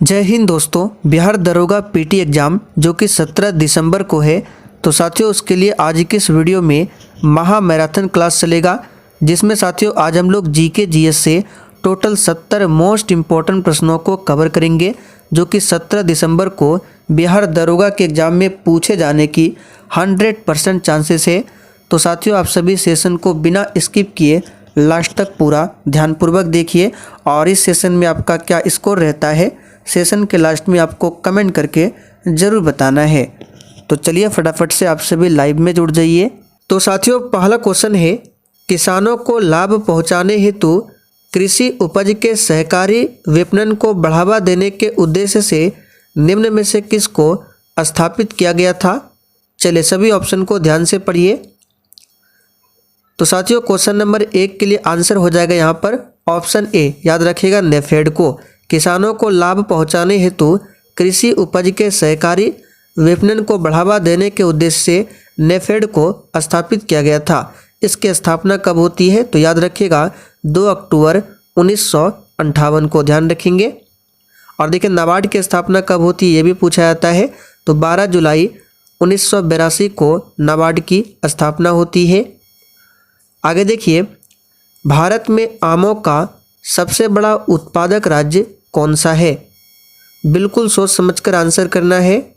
जय हिंद दोस्तों। बिहार दरोगा पीटी एग्ज़ाम जो कि 17 दिसंबर को है, तो साथियों उसके लिए आज की इस वीडियो में महा मैराथन क्लास चलेगा, जिसमें साथियों आज हम लोग जीके जीएस से टोटल 70 मोस्ट इम्पॉर्टेंट प्रश्नों को कवर करेंगे, जो कि 17 दिसंबर को बिहार दरोगा के एग्ज़ाम में पूछे जाने की 100% चांसेस है। तो साथियों आप सभी सेशन को बिना स्किप किए लास्ट तक पूरा ध्यानपूर्वक देखिए, और इस सेशन में आपका क्या स्कोर रहता है सेशन के लास्ट में आपको कमेंट करके ज़रूर बताना है। तो चलिए फटाफट से आप सभी लाइव में जुड़ जाइए। तो साथियों पहला क्वेश्चन है, किसानों को लाभ पहुंचाने हेतु कृषि उपज के सहकारी विपणन को बढ़ावा देने के उद्देश्य से निम्न में से किसको स्थापित किया गया था। चलिए सभी ऑप्शन को ध्यान से पढ़िए। तो साथियों क्वेश्चन नंबर 1 के लिए आंसर हो जाएगा यहाँ पर ऑप्शन ए, याद रखिएगा, नेफेड को। किसानों को लाभ पहुंचाने हेतु कृषि उपज के सहकारी विपणन को बढ़ावा देने के उद्देश्य से नेफेड को स्थापित किया गया था। इसकी स्थापना कब होती है, तो याद रखिएगा 2 अक्टूबर 1958 को, ध्यान रखेंगे। और देखिए नाबार्ड की स्थापना कब होती है ये भी पूछा जाता है, तो 12 जुलाई 1982 को नाबार्ड की स्थापना होती है। आगे देखिए, भारत में आमों का सबसे बड़ा उत्पादक राज्य कौन सा है। बिल्कुल सोच समझकर आंसर करना है।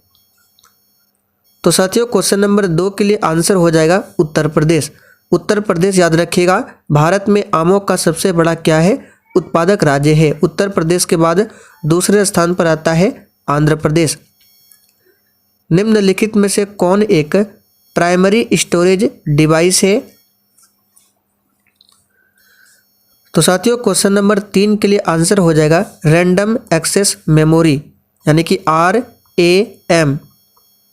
तो साथियों क्वेश्चन नंबर 2 के लिए आंसर हो जाएगा उत्तर प्रदेश। उत्तर प्रदेश याद रखिएगा, भारत में आमों का सबसे बड़ा क्या है, उत्पादक राज्य है। उत्तर प्रदेश के बाद दूसरे स्थान पर आता है आंध्र प्रदेश। निम्नलिखित में से कौन एक प्राइमरी स्टोरेज डिवाइस है। तो साथियों क्वेश्चन नंबर 3 के लिए आंसर हो जाएगा रैंडम एक्सेस मेमोरी, यानी कि RAM।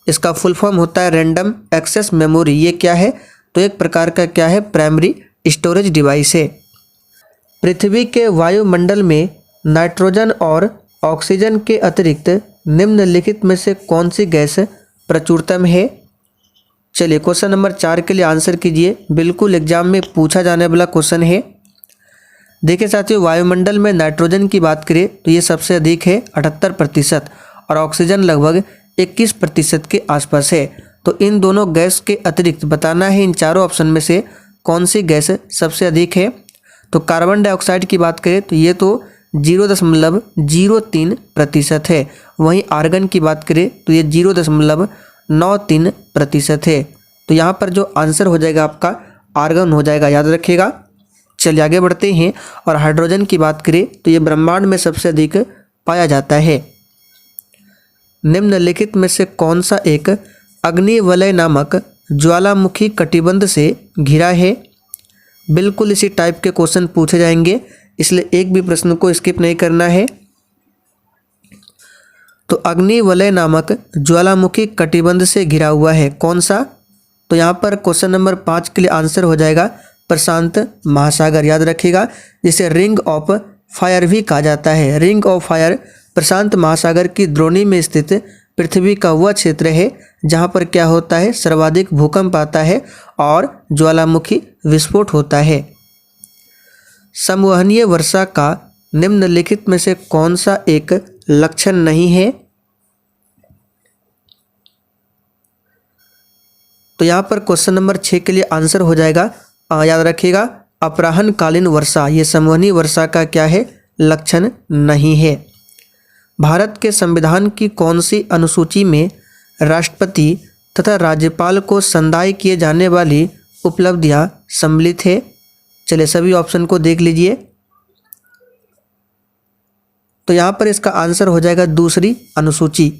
इसका फुल फॉर्म होता है रैंडम एक्सेस मेमोरी। ये क्या है, तो एक प्रकार का क्या है, प्राइमरी स्टोरेज डिवाइस है। पृथ्वी के वायुमंडल में नाइट्रोजन और ऑक्सीजन के अतिरिक्त निम्नलिखित में से कौन सी गैस प्रचुरतम है। चलिए क्वेश्चन नंबर 4 के लिए आंसर कीजिए। बिल्कुल एग्जाम में पूछा जाने वाला क्वेश्चन है। देखिए साथियों, वायुमंडल में नाइट्रोजन की बात करें तो ये सबसे अधिक है 78%, और ऑक्सीजन लगभग 21% के आसपास है। तो इन दोनों गैस के अतिरिक्त बताना है इन चारों ऑप्शन में से कौन सी गैस सबसे अधिक है। तो कार्बन डाइऑक्साइड की बात करें तो ये तो 0.03% है। वहीं आर्गन की बात करें तो ये 0.93% है। तो यहाँ पर जो आंसर हो जाएगा आपका आर्गन हो जाएगा, याद रखिएगा। चलिए आगे बढ़ते हैं। और हाइड्रोजन की बात करें तो ये ब्रह्मांड में सबसे अधिक पाया जाता है। निम्नलिखित में से कौन सा एक अग्निवलय नामक ज्वालामुखी कटिबंध से घिरा है। बिल्कुल इसी टाइप के क्वेश्चन पूछे जाएंगे, इसलिए एक भी प्रश्न को स्किप नहीं करना है। तो अग्निवलय नामक ज्वालामुखी कटिबंध से घिरा हुआ है कौन सा। तो यहाँ पर क्वेश्चन नंबर 5 के लिए आंसर हो जाएगा प्रशांत महासागर, याद रखिएगा, जिसे रिंग ऑफ फायर भी कहा जाता है। रिंग ऑफ फायर प्रशांत महासागर की द्रोणी में स्थित पृथ्वी का वह क्षेत्र है जहाँ पर क्या होता है, सर्वाधिक भूकंप आता है और ज्वालामुखी विस्फोट होता है। संवहनीय वर्षा का निम्नलिखित में से कौन सा एक लक्षण नहीं है। तो यहाँ पर क्वेश्चन नंबर 6 के लिए आंसर हो जाएगा, याद रखिएगा, अपराह्नकालीन वर्षा। ये संवहनीय वर्षा का क्या है, लक्षण नहीं है। भारत के संविधान की कौन सी अनुसूची में राष्ट्रपति तथा राज्यपाल को संदाय किए जाने वाली उपलब्धियां सम्मिलित है। चलिए सभी ऑप्शन को देख लीजिए। तो यहाँ पर इसका आंसर हो जाएगा दूसरी अनुसूची।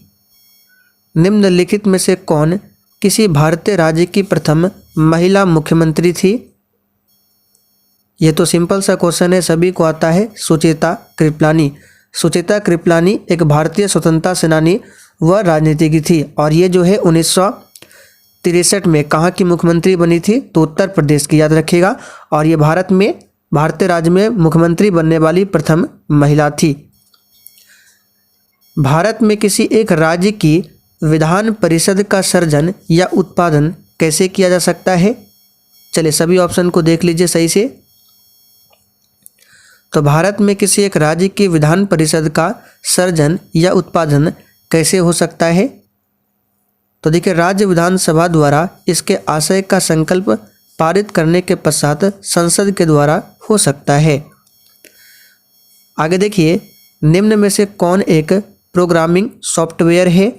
निम्नलिखित में से कौन किसी भारतीय राज्य की प्रथम महिला मुख्यमंत्री थी। ये तो सिंपल सा क्वेश्चन है, सभी को आता है, सुचेता कृपलानी। सुचेता कृपलानी एक भारतीय स्वतंत्रता सेनानी व राजनीतिज्ञ थी, और ये जो है 1963 में कहाँ की मुख्यमंत्री बनी थी, तो उत्तर प्रदेश की, याद रखिएगा। और ये भारत में भारतीय राज्य में मुख्यमंत्री बनने वाली प्रथम महिला थी। भारत में किसी एक राज्य की विधान परिषद का सर्जन या उत्पादन कैसे किया जा सकता है। चलिए सभी ऑप्शन को देख लीजिए सही से। तो भारत में किसी एक राज्य की विधान परिषद का सृजन या उत्पादन कैसे हो सकता है? तो देखिए, राज्य विधानसभा द्वारा इसके आशय का संकल्प पारित करने के पश्चात संसद के द्वारा हो सकता है। आगे देखिए, निम्न में से कौन एक प्रोग्रामिंग सॉफ्टवेयर है?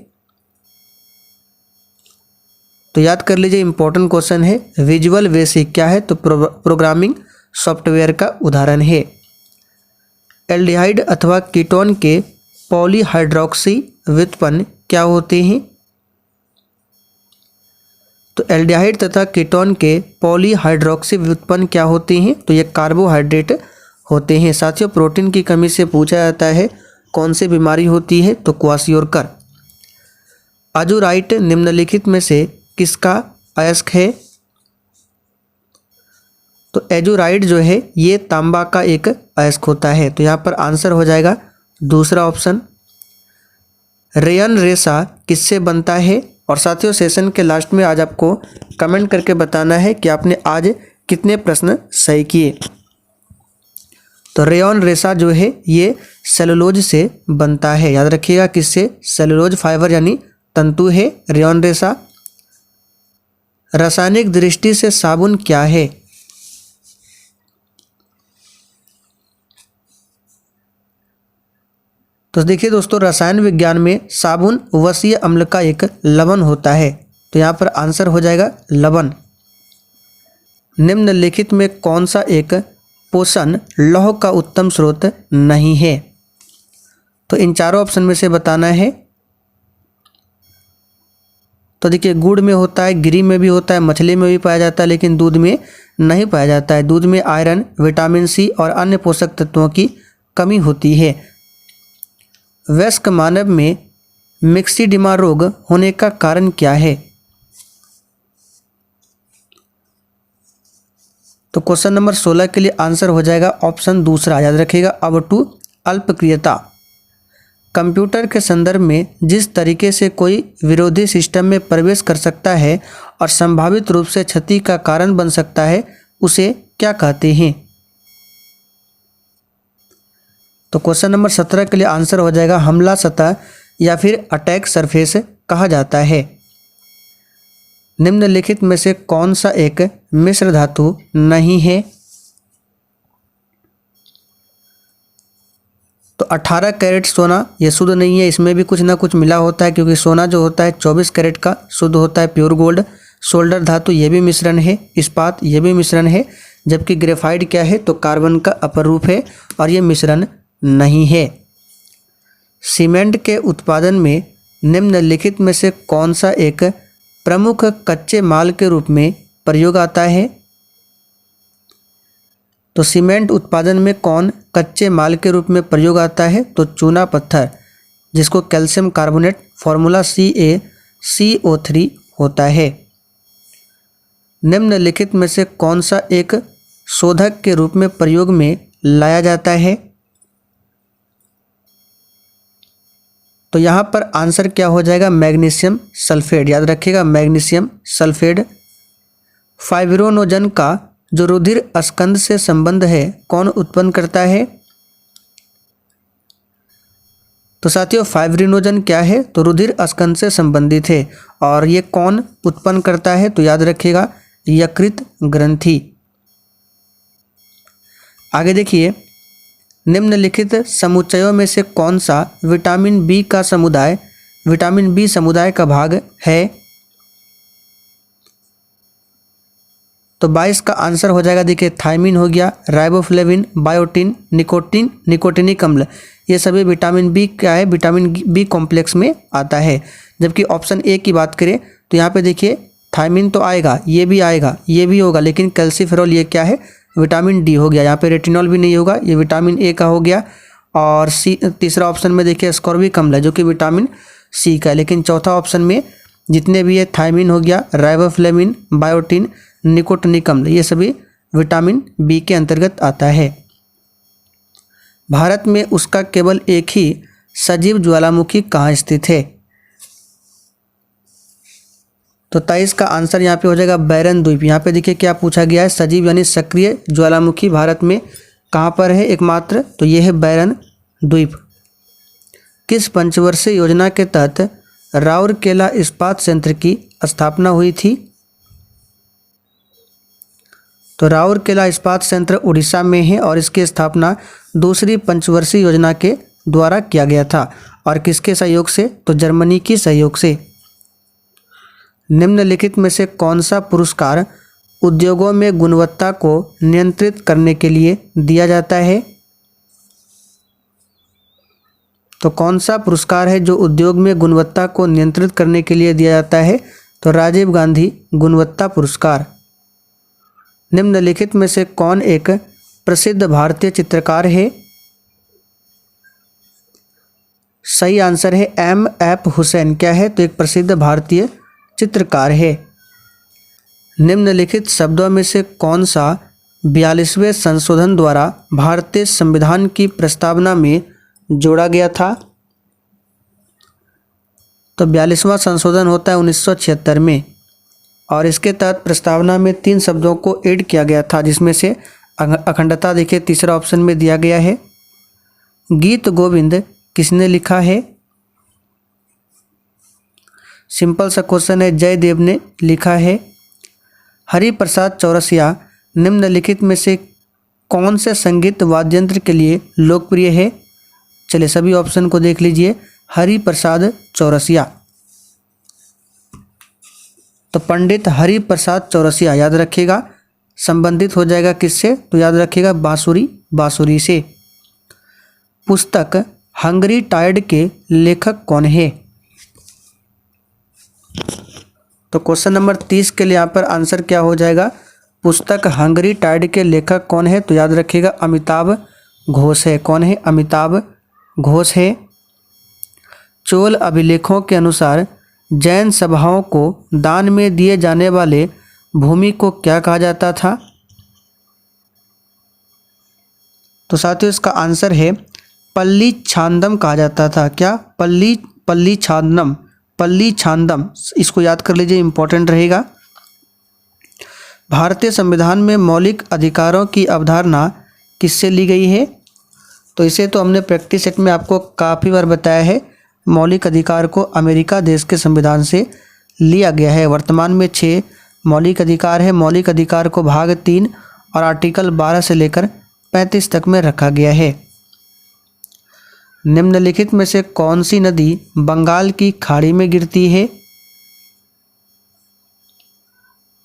तो याद कर लीजिए, इंपॉर्टेंट क्वेश्चन है। विजुअल बेसिक क्या है? तो प्रोग्रामिंग सॉफ्टवेयर का उदाहरण है। एल्डिहाइड अथवा कीटोन के पॉलीहाइड्रोक्सी व्युत्पन्न क्या होते हैं? तो एल्डिहाइड तथा कीटोन के पॉलीहाइड्रोक्सी व्युत्पन्न क्या होते हैं? तो ये कार्बोहाइड्रेट होते हैं। साथियों, प्रोटीन की कमी से पूछा जाता है कौन सी बीमारी होती है? तो क्वाशियोरकर। अजूराइट निम्नलिखित में से किसका अयस्क है? तो एजूराइट जो है ये तांबा का एक अयस्क होता है। तो यहाँ पर आंसर हो जाएगा दूसरा ऑप्शन। रेयन रेशा किससे बनता है? और साथियों, सेशन के लास्ट में आज आपको कमेंट करके बताना है कि आपने आज कितने प्रश्न सही किए। तो रेयन रेशा जो है ये सेलुलोज से बनता है। याद रखिएगा, किससे? सेलुलोज फाइबर यानी तंतु है रेयन रेशा। रासायनिक दृष्टि से साबुन क्या है? तो देखिए दोस्तों, रसायन विज्ञान में साबुन वसीय अम्ल का एक लवण होता है। तो यहाँ पर आंसर हो जाएगा लवण। निम्नलिखित में कौन सा एक पोषण लौह का उत्तम स्रोत नहीं है? तो इन चारों ऑप्शन में से बताना है। तो देखिए, गुड़ में होता है, गिरी में भी होता है, मछली में भी पाया जाता है, लेकिन दूध में नहीं पाया जाता है। दूध में आयरन, विटामिन सी और अन्य पोषक तत्वों की कमी होती है। वयस्क मानव में मिक्सिडिमा रोग होने का कारण क्या है? तो क्वेश्चन नंबर 16 के लिए आंसर हो जाएगा ऑप्शन दूसरा। याद रखिएगा, अवटु अल्पक्रियता। कंप्यूटर के संदर्भ में जिस तरीके से कोई विरोधी सिस्टम में प्रवेश कर सकता है और संभावित रूप से क्षति का कारण बन सकता है, उसे क्या कहते हैं? तो क्वेश्चन नंबर 17 के लिए आंसर हो जाएगा हमला सतह या फिर अटैक सरफेस कहा जाता है। निम्नलिखित में से कौन सा एक मिश्र धातु नहीं है? तो 18 कैरेट सोना ये शुद्ध नहीं है, इसमें भी कुछ ना कुछ मिला होता है, क्योंकि सोना जो होता है 24 कैरेट का शुद्ध होता है, प्योर गोल्ड। सोल्डर धातु ये भी मिश्रण है, इस्पात ये भी मिश्रण है, जबकि ग्रेफाइट क्या है? तो कार्बन का अपर रूप है और ये मिश्रण नहीं है। सीमेंट के उत्पादन में निम्नलिखित में से कौन सा एक प्रमुख कच्चे माल के रूप में प्रयोग आता है? तो सीमेंट उत्पादन में कौन कच्चे माल के रूप में प्रयोग आता है? तो चूना पत्थर, जिसको कैल्शियम कार्बोनेट फॉर्मूला CaCO3 होता है। निम्नलिखित में से कौन सा एक शोधक के रूप में प्रयोग में लाया जाता है? तो यहाँ पर आंसर क्या हो जाएगा? Magnesium sulphate. याद रखिएगा, मैग्नीशियम सल्फेट। फाइब्रिनोजन का जो रुधिर स्कंद से संबंध है कौन उत्पन्न करता है? तो साथियों, फाइब्रिनोजन क्या है? तो रुधिर स्कंद से संबंधित है। और ये कौन उत्पन्न करता है? तो याद रखिएगा, यकृत ग्रंथि। आगे देखिए, निम्नलिखित समुच्चयों में से कौन सा विटामिन बी समुदाय का भाग है? तो 22 का आंसर हो जाएगा। देखिए, थायमिन हो गया, राइबोफ्लेविन, बायोटिन, निकोटिनिक अम्ल, ये सभी विटामिन बी क्या है? विटामिन बी कॉम्प्लेक्स में आता है। जबकि ऑप्शन ए की बात करें तो यहाँ पे देखिए, थायमिन तो आएगा, ये भी आएगा, ये भी होगा, लेकिन कैल्सीफेरॉल ये क्या है? विटामिन डी हो गया। यहाँ पे रेटिनॉल भी नहीं होगा, ये विटामिन ए का हो गया। और तीसरा ऑप्शन में देखिए स्कॉर्बिक अम्ल है, जो कि विटामिन सी का है। लेकिन चौथा ऑप्शन में जितने भी है, थायमिन हो गया, राइबोफ्लेविन, बायोटिन, निकोटिनिक अम्ल, ये सभी विटामिन बी के अंतर्गत आता है। भारत में उसका केवल एक ही सजीव ज्वालामुखी कहाँ स्थित है? तो 23 का आंसर यहाँ पे हो जाएगा बैरन द्वीप। यहाँ पे देखिए क्या पूछा गया है? सजीव यानी सक्रिय ज्वालामुखी भारत में कहाँ पर है एकमात्र, तो ये है बैरन द्वीप। किस पंचवर्षीय योजना के तहत राउरकेला इस्पात संयंत्र की स्थापना हुई थी? तो राउरकेला इस्पात संयंत्र उड़ीसा में है और इसकी स्थापना दूसरी पंचवर्षीय योजना के द्वारा किया गया था। और किसके सहयोग से? तो जर्मनी की सहयोग से। निम्नलिखित में से कौन सा पुरस्कार उद्योगों में गुणवत्ता को नियंत्रित करने के लिए दिया जाता है? तो कौन सा पुरस्कार है जो उद्योग में गुणवत्ता को नियंत्रित करने के लिए दिया जाता है? तो राजीव गांधी गुणवत्ता पुरस्कार। निम्नलिखित में से कौन एक प्रसिद्ध भारतीय चित्रकार है? सही आंसर है M.F. हुसैन। क्या है? तो एक प्रसिद्ध भारतीय चित्रकार है। निम्नलिखित शब्दों में से कौन सा 42वें संशोधन द्वारा भारतीय संविधान की प्रस्तावना में जोड़ा गया था? तो 42वां संशोधन होता है 1976 में और इसके तहत प्रस्तावना में 3 शब्दों को ऐड किया गया था, जिसमें से अखंडता देखिए तीसरा ऑप्शन में दिया गया है। गीत गोविंद किसने लिखा है? सिंपल सा क्वेश्चन है, जयदेव ने लिखा है। हरिप्रसाद चौरसिया निम्नलिखित में से कौन से संगीत वाद्ययंत्र के लिए लोकप्रिय है? चलिए सभी ऑप्शन को देख लीजिए। हरिप्रसाद चौरसिया, तो पंडित हरिप्रसाद चौरसिया याद रखिएगा, संबंधित हो जाएगा किससे? तो याद रखिएगा बांसुरी से। पुस्तक हंगरी टाइड के लेखक कौन है? तो क्वेश्चन नंबर 30 के लिए यहाँ पर आंसर क्या हो जाएगा? पुस्तक हंगरी टाइड के लेखक कौन है? तो याद रखिएगा अमिताभ घोष है। कौन है? अमिताभ घोष है। चोल अभिलेखों के अनुसार जैन सभाओं को दान में दिए जाने वाले भूमि को क्या कहा जाता था? तो साथियों इसका आंसर है पल्ली छांदम कहा जाता था। क्या? पल्ली छांदम, इसको याद कर लीजिए, इंपॉर्टेंट रहेगा। भारतीय संविधान में मौलिक अधिकारों की अवधारणा किससे ली गई है? तो इसे तो हमने प्रैक्टिस सेट में आपको काफ़ी बार बताया है। मौलिक अधिकार को अमेरिका देश के संविधान से लिया गया है। वर्तमान में 6 मौलिक अधिकार है। मौलिक अधिकार को भाग 3 और आर्टिकल 12 से लेकर 35 तक में रखा गया है। निम्नलिखित में से कौन सी नदी बंगाल की खाड़ी में गिरती है?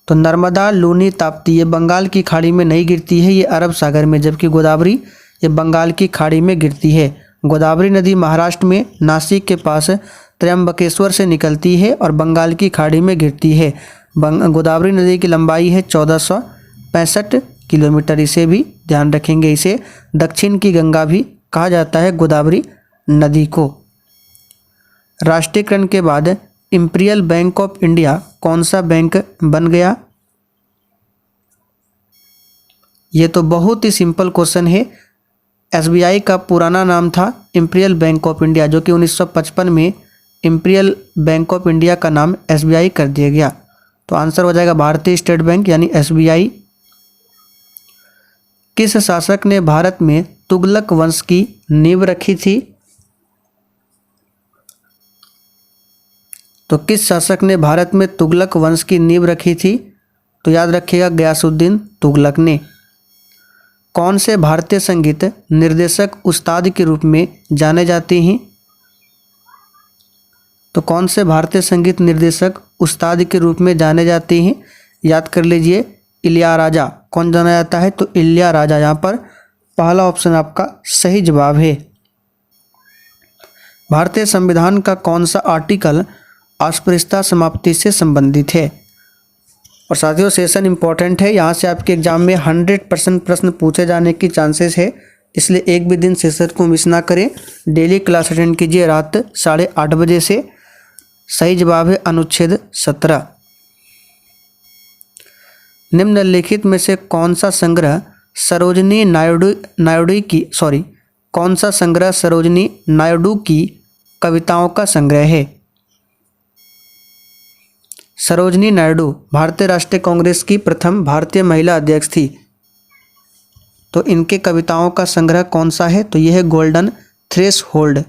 तो नर्मदा, लूनी, ताप्ती ये बंगाल की खाड़ी में नहीं गिरती है, ये अरब सागर में, जबकि गोदावरी ये बंगाल की खाड़ी में गिरती है। गोदावरी नदी महाराष्ट्र में नासिक के पास त्र्यंबकेश्वर से निकलती है और बंगाल की खाड़ी में गिरती है। गोदावरी नदी की लंबाई है 1465 किलोमीटर, इसे भी ध्यान रखेंगे। इसे दक्षिण की गंगा भी कहा जाता है गोदावरी नदी को। राष्ट्रीयकरण के बाद इंपीरियल बैंक ऑफ इंडिया कौन सा बैंक बन गया? ये तो बहुत ही सिंपल क्वेश्चन है। एसबीआई का पुराना नाम था इंपीरियल बैंक ऑफ इंडिया, जो कि 1955 में इंपीरियल बैंक ऑफ इंडिया का नाम एसबीआई कर दिया गया। तो आंसर हो जाएगा भारतीय स्टेट बैंक यानी एसबीआई। किस शासक ने भारत में तुगलक वंश की नींव रखी थी? तो किस शासक ने भारत में तुगलक वंश की नींव रखी थी? तो याद रखिएगा गयासुद्दीन तुगलक ने। कौन से भारतीय संगीत निर्देशक उस्ताद के रूप में जाने जाते हैं? तो कौन से भारतीय संगीत निर्देशक उस्ताद के रूप में जाने जाते हैं? याद कर लीजिए इलियाराजा। कौन जाना जाता है? तो इलियाराजा। यहाँ पर पहला ऑप्शन आपका सही जवाब है। भारतीय संविधान का कौन सा आर्टिकल अस्पृश्यता समाप्ति से संबंधित है? और साथियों सेशन इंपॉर्टेंट है, यहाँ से आपके एग्जाम में 100% प्रश्न पूछे जाने की चांसेस है, इसलिए एक भी दिन सेशन को मिस ना करें। डेली क्लास अटेंड कीजिए रात 8:30 बजे से। सही जवाब है अनुच्छेद 17। निम्नलिखित में से कौन सा संग्रह सरोजिनी नायडू की कविताओं का संग्रह है? सरोजिनी नायडू भारतीय राष्ट्रीय कांग्रेस की प्रथम भारतीय महिला अध्यक्ष थी। तो इनके कविताओं का संग्रह कौन सा है? तो यह है गोल्डन थ्रेशहोल्ड।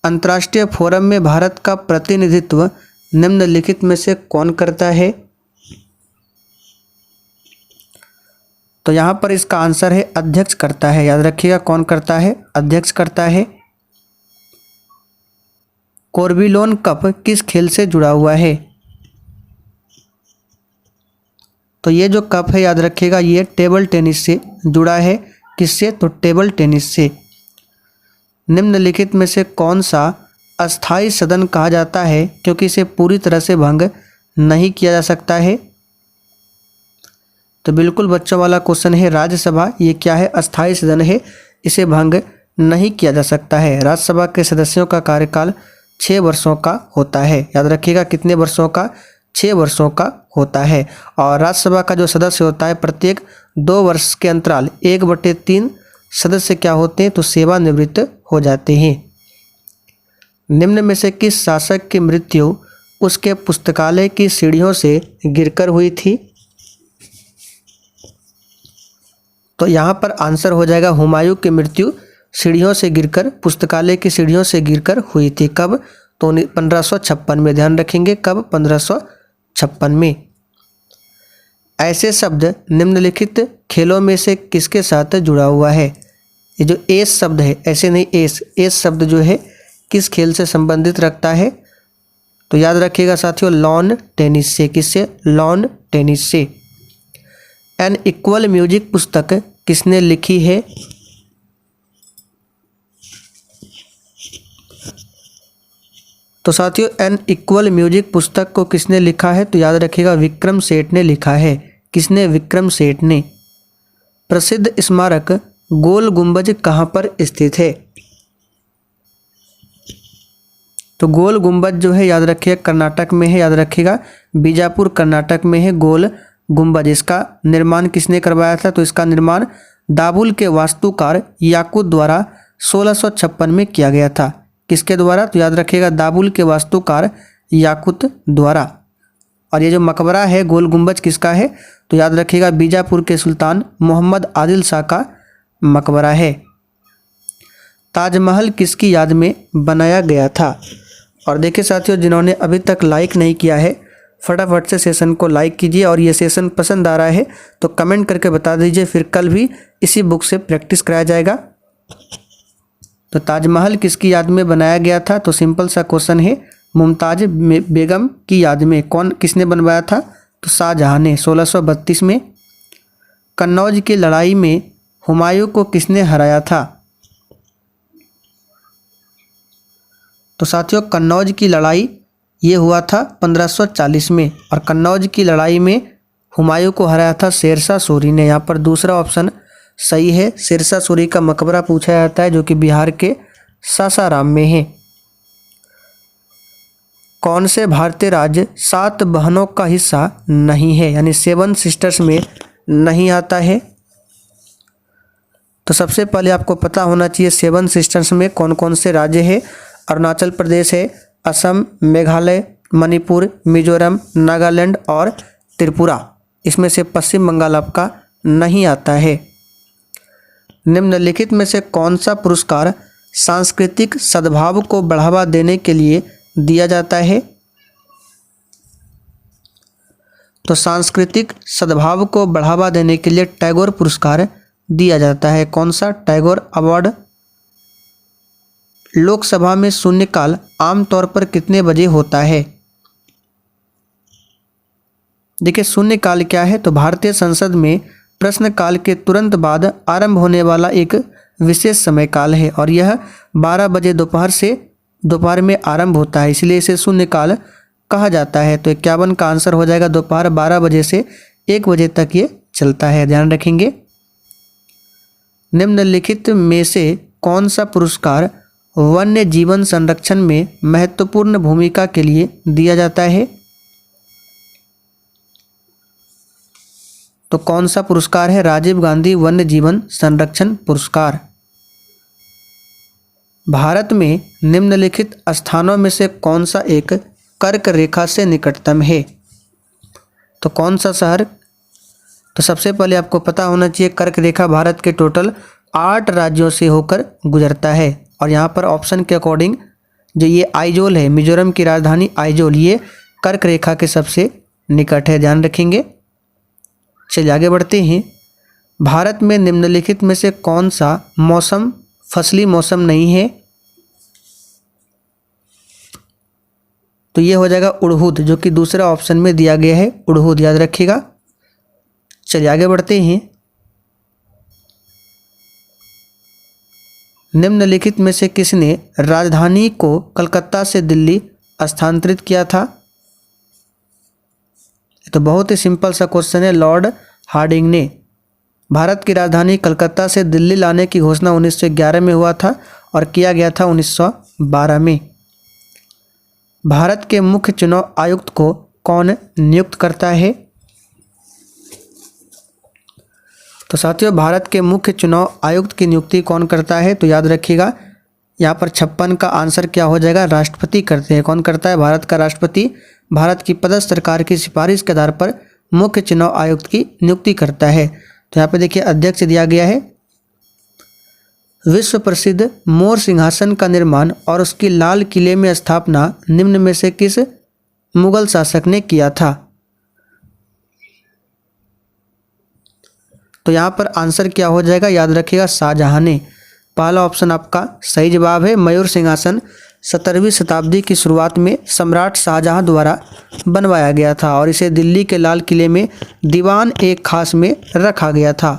अंतर्राष्ट्रीय फोरम में भारत का प्रतिनिधित्व निम्नलिखित में से कौन करता है? तो यहाँ पर इसका आंसर है अध्यक्ष करता है। याद रखिएगा कौन करता है? अध्यक्ष करता है। कोर्बिलोन कप किस खेल से जुड़ा हुआ है? तो ये जो कप है याद रखिएगा ये टेबल टेनिस से जुड़ा है। किससे? तो टेबल टेनिस से। निम्नलिखित में से कौन सा अस्थाई सदन कहा जाता है क्योंकि इसे पूरी तरह से भंग नहीं किया जा सकता है? तो बिल्कुल बच्चों वाला क्वेश्चन है राज्यसभा। ये क्या है? अस्थाई सदन है, इसे भंग नहीं किया जा सकता है। राज्यसभा के सदस्यों का कार्यकाल 6 वर्षों का होता है। याद रखिएगा कितने वर्षों का? 6 वर्षों का होता है। और राज्यसभा का जो सदस्य होता है प्रत्येक 2 वर्ष के अंतराल 1/3 सदस्य क्या होते हैं? तो सेवानिवृत्त हो जाते हैं। निम्न में से किस शासक की मृत्यु उसके पुस्तकालय की सीढ़ियों से गिरकर हुई थी? तो यहाँ पर आंसर हो जाएगा हुमायूं की मृत्यु सीढ़ियों से गिरकर, पुस्तकालय की सीढ़ियों से गिरकर हुई थी। कब? तो 1556 में। ध्यान रखेंगे कब? 1556 में। ऐसे शब्द निम्नलिखित खेलों में से किसके साथ जुड़ा हुआ है? ये जो एस शब्द है, ऐसे नहीं एस शब्द जो है किस खेल से संबंधित रखता है? तो याद रखिएगा साथियों लॉन टेनिस से। किससे? लॉन टेनिस से। एन इक्वल म्यूजिक पुस्तक किसने लिखी है? तो साथियों एन इक्वल म्यूजिक पुस्तक को किसने लिखा है? तो याद रखिएगा विक्रम सेठ ने लिखा है। किसने? विक्रम सेठ ने। प्रसिद्ध स्मारक गोल गुंबज कहाँ पर स्थित है? तो गोल गुंबज जो है याद रखिएगा कर्नाटक में है। याद रखिएगा बीजापुर कर्नाटक में है गोल गुंबज। इसका निर्माण किसने करवाया था? तो इसका निर्माण दाबुल के वास्तुकार याकूत द्वारा 1656 में किया गया था। किसके द्वारा? तो याद रखिएगा दाबुल के वास्तुकार याकूत द्वारा। और ये जो मकबरा है गोल गुंबज किसका है? तो याद रखिएगा बीजापुर के सुल्तान मोहम्मद आदिल शाह का मकबरा है। ताजमहल किसकी याद में बनाया गया था? और देखिए साथियों जिन्होंने अभी तक लाइक नहीं किया है फटाफट से सेशन को लाइक कीजिए। और ये सेशन पसंद आ रहा है तो कमेंट करके बता दीजिए, फिर कल भी इसी बुक से प्रैक्टिस कराया जाएगा। तो ताजमहल किसकी याद में बनाया गया था? तो सिंपल सा क्वेश्चन है मुमताज बेगम की याद में। कौन किसने बनवाया था? तो शाहजहां ने 1632 में। कन्नौज की लड़ाई में हुमायूं को किसने हराया था? तो साथियों कन्नौज की लड़ाई ये हुआ था 1540 में। और कन्नौज की लड़ाई में हुमायूं को हराया था शेरशाह सूरी ने। यहाँ पर दूसरा ऑप्शन सही है। शेरशाह सूरी का मकबरा पूछा जाता है जो कि बिहार के सासाराम में है। कौन से भारतीय राज्य 7 बहनों का हिस्सा नहीं है, यानी 7 सिस्टर्स में नहीं आता है? तो सबसे पहले आपको पता होना चाहिए 7 सिस्टर्स में कौन कौन से राज्य है। अरुणाचल प्रदेश है, असम, मेघालय, मणिपुर, मिजोरम, नागालैंड और त्रिपुरा। इसमें से पश्चिम बंगाल आपका नहीं आता है। निम्नलिखित में से कौन सा पुरस्कार सांस्कृतिक सद्भाव को बढ़ावा देने के लिए दिया जाता है? तो सांस्कृतिक सद्भाव को बढ़ावा देने के लिए टैगोर पुरस्कार दिया जाता है। कौन सा? टैगोर अवार्ड। लोकसभा में शून्यकाल आमतौर पर कितने बजे होता है? देखिए शून्यकाल क्या है? तो भारतीय संसद में प्रश्नकाल के तुरंत बाद आरंभ होने वाला एक विशेष समय काल है और यह 12 बजे दोपहर में आरंभ होता है, इसलिए इसे शून्यकाल कहा जाता है। तो 51 का आंसर हो जाएगा। दोपहर 12 बजे से 1 बजे तक ये चलता है, ध्यान रखेंगे। निम्नलिखित में से कौन सा पुरस्कार वन्य जीवन संरक्षण में महत्वपूर्ण भूमिका के लिए दिया जाता है? तो कौन सा पुरस्कार है? राजीव गांधी वन्य जीवन संरक्षण पुरस्कार। भारत में निम्नलिखित स्थानों में से कौन सा एक कर्क रेखा से निकटतम है? तो कौन सा शहर तो सबसे पहले आपको पता होना चाहिए कर्क रेखा भारत के टोटल 8 राज्यों से होकर गुजरता है। और यहाँ पर ऑप्शन के अकॉर्डिंग जो ये आइजोल है, मिजोरम की राजधानी आइजोल, ये कर्क रेखा के सबसे निकट है, ध्यान रखेंगे। चलिए आगे बढ़ते हैं। भारत में निम्नलिखित में से कौन सा मौसम फसली मौसम नहीं है? तो ये हो जाएगा उड़हुद, जो कि दूसरा ऑप्शन में दिया गया है, उड़हुद, याद रखिएगा। चलिए आगे बढ़ते हैं। निम्नलिखित में से किसने राजधानी को कलकत्ता से दिल्ली स्थानांतरित किया था? तो बहुत ही सिंपल सा क्वेश्चन है। लॉर्ड हार्डिंग ने भारत की राजधानी कलकत्ता से दिल्ली लाने की घोषणा 1911 में हुआ था और किया गया था 1912 में। भारत के मुख्य चुनाव आयुक्त को कौन नियुक्त करता है? तो साथियों, भारत के मुख्य चुनाव आयुक्त की नियुक्ति कौन करता है? तो याद रखिएगा, यहाँ पर 56 का आंसर क्या हो जाएगा? राष्ट्रपति करते हैं। कौन करता है? भारत का राष्ट्रपति भारत की पदस्थ सरकार की सिफारिश के आधार पर मुख्य चुनाव आयुक्त की नियुक्ति करता है। तो यहाँ पे देखिए अध्यक्ष दिया गया है। विश्व प्रसिद्ध मोर सिंहासन का निर्माण और उसकी लाल किले में स्थापना निम्न में से किस मुगल शासक ने किया था? तो यहाँ पर आंसर क्या हो जाएगा? याद रखिएगा, शाहजहां ने। पहला ऑप्शन आपका सही जवाब है। मयूर सिंहासन 17वीं शताब्दी की शुरुआत में सम्राट शाहजहां द्वारा बनवाया गया था और इसे दिल्ली के लाल किले में दीवान एक खास में रखा गया था।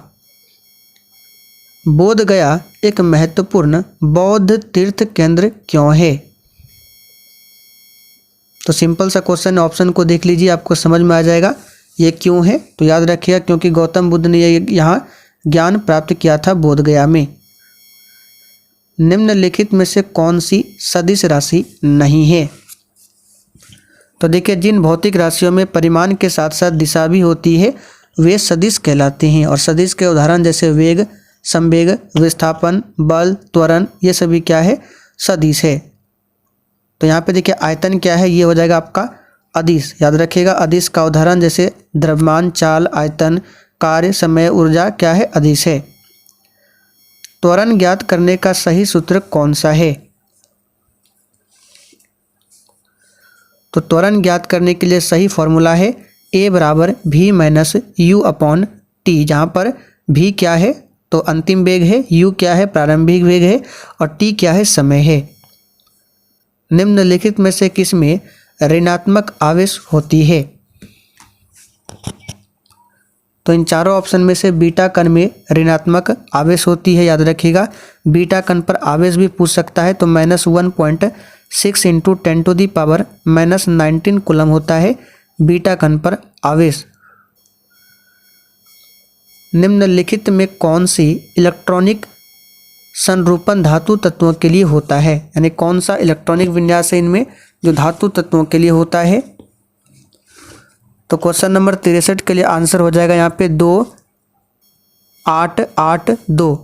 बोध गया एक महत्वपूर्ण बौद्ध तीर्थ केंद्र क्यों है? तो सिंपल सा क्वेश्चन, ऑप्शन को देख लीजिए, आपको समझ में आ जाएगा ये क्यों है। तो याद रखिएगा, क्योंकि गौतम बुद्ध ने यहाँ ज्ञान प्राप्त किया था बोध गया में। निम्नलिखित में से कौन सी सदिश राशि नहीं है? तो देखिए, जिन भौतिक राशियों में परिमाण के साथ साथ दिशा भी होती है वे सदिश कहलाते हैं। और सदिश के उदाहरण जैसे वेग, संवेग, विस्थापन, बल, त्वरण, ये सभी क्या है? सदिश है। तो यहाँ पे देखिए आयतन क्या है? ये हो जाएगा आपका अदिश, याद रखिएगा। अदिश का उदाहरण जैसे द्रव्यमान, चाल, आयतन, कार्य, समय, ऊर्जा क्या है? अदिश है। त्वरण ज्ञात करने का सही सूत्र कौन सा है? तो त्वरण ज्ञात करने के लिए सही फॉर्मूला है A बराबर V minus U upon T, जहाँ पर V क्या है? तो अंतिम वेग है, U क्या है? प्रारंभिक वेग है, और T क्या है? समय है। निम्नलिखित में से किसमें ऋणात्मक आवेश होती है? तो इन चारों ऑप्शन में से बीटा कण में ऋणात्मक आवेश होती है, याद रखिएगा। बीटा कण पर आवेश भी पूछ सकता है। तो -1.6 into 10 to the power -19 coulomb होता है बीटा कण पर आवेश। निम्नलिखित में कौन सी इलेक्ट्रॉनिक संरूपण धातु तत्वों के लिए होता है? यानी कौन सा इलेक्ट्रॉनिक विन्यास है इनमें जो धातु तत्वों के लिए होता है? तो क्वेश्चन नंबर 63 के लिए आंसर हो जाएगा यहाँ पे 2 8 8 2।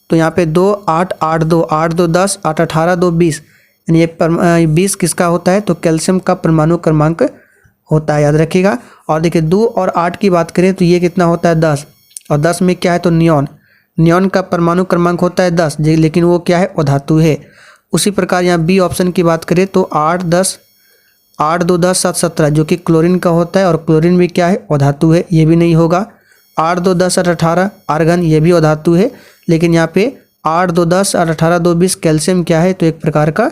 तो यहाँ पे 2 8 8 2, 8 2 10, 8 18 2 20, यानी ये 20 किसका होता है? तो कैल्शियम का परमाणु क्रमांक होता है, याद रखिएगा। और देखिए 2 और 8 की बात करें तो ये कितना होता है? 10। और 10 में क्या है? तो नियॉन, नियॉन का परमाणु क्रमांक होता है 10, लेकिन वो क्या है? अधातु है। उसी प्रकार यहाँ बी ऑप्शन की बात करें तो 8 10 8 2 10 7 17, जो कि क्लोरीन का होता है, और क्लोरीन भी क्या है? अधातु है, ये भी नहीं होगा। 8 2 10 8 18 आर्गन, ये भी अधातु है। लेकिन यहाँ पे 8 2 10 8 18 2 20 कैल्शियम क्या है? तो एक प्रकार का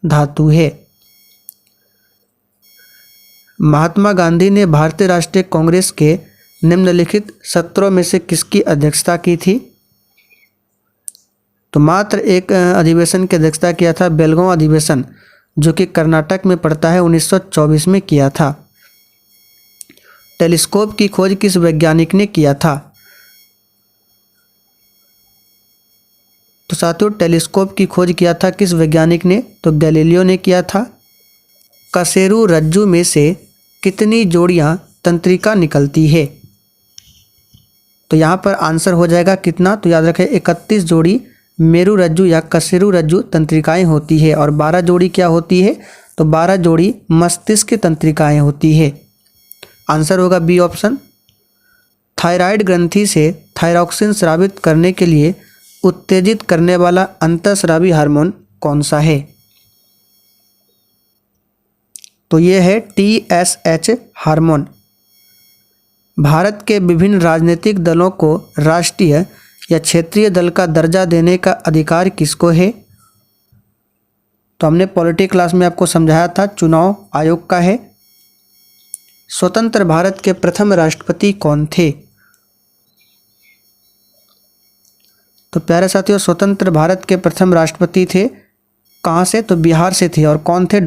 धातु है। महात्मा गांधी ने भारतीय राष्ट्रीय कांग्रेस के निम्नलिखित सत्रों में से किसकी अध्यक्षता की थी? तो मात्र एक अधिवेशन की अध्यक्षता किया था, बेलगांव अधिवेशन, जो कि कर्नाटक में पड़ता है, 1924 में किया था। टेलीस्कोप की खोज किस वैज्ञानिक ने किया था? तो साथियों, टेलीस्कोप की खोज किया था किस वैज्ञानिक ने? तो गैलीलियो ने किया था। कशेरू रज्जु में से कितनी जोड़ियां तंत्रिका निकलती है? तो यहाँ पर आंसर हो जाएगा कितना? तो याद रखें 31 जोड़ी मेरु रज्जु या कशेरू रज्जु तंत्रिकाएं होती है, और 12 जोड़ी क्या होती है? तो 12 जोड़ी मस्तिष्क तंत्रिकाएं होती है। आंसर होगा बी ऑप्शन। थायराइड ग्रंथि से थायरॉक्सिन स्रावित करने के लिए उत्तेजित करने वाला अंतःस्रावी हार्मोन कौन सा है? तो ये है TSH हार्मोन। भारत के विभिन्न राजनीतिक दलों को राष्ट्रीय या क्षेत्रीय दल का दर्जा देने का अधिकार किसको है? तो हमने पॉलिटी क्लास में आपको समझाया था, चुनाव आयोग का है। स्वतंत्र भारत के प्रथम राष्ट्रपति कौन थे? तो प्यारे साथियों, स्वतंत्र भारत के प्रथम राष्ट्रपति थे कहाँ से? तो बिहार से थे। और कौन थे?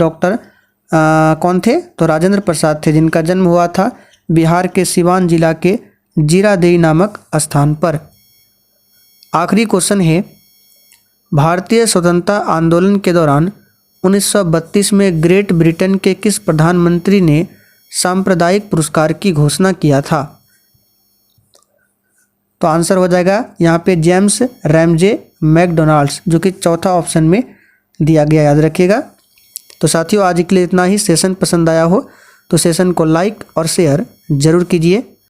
कौन थे? तो राजेंद्र प्रसाद थे, जिनका जन्म हुआ था बिहार के सिवान जिला के जीरादेई नामक स्थान पर। आखिरी क्वेश्चन है, भारतीय स्वतंत्रता आंदोलन के दौरान 1932 में ग्रेट ब्रिटेन के किस प्रधानमंत्री ने सांप्रदायिक पुरस्कार की घोषणा किया था? तो आंसर हो जाएगा यहाँ पे जेम्स रैमजे मैकडोनाल्ड्स, जो कि चौथा ऑप्शन में दिया गया, याद रखिएगा। तो साथियों, आज के लिए इतना ही। सेशन पसंद आया हो तो सेशन को लाइक और शेयर जरूर कीजिए।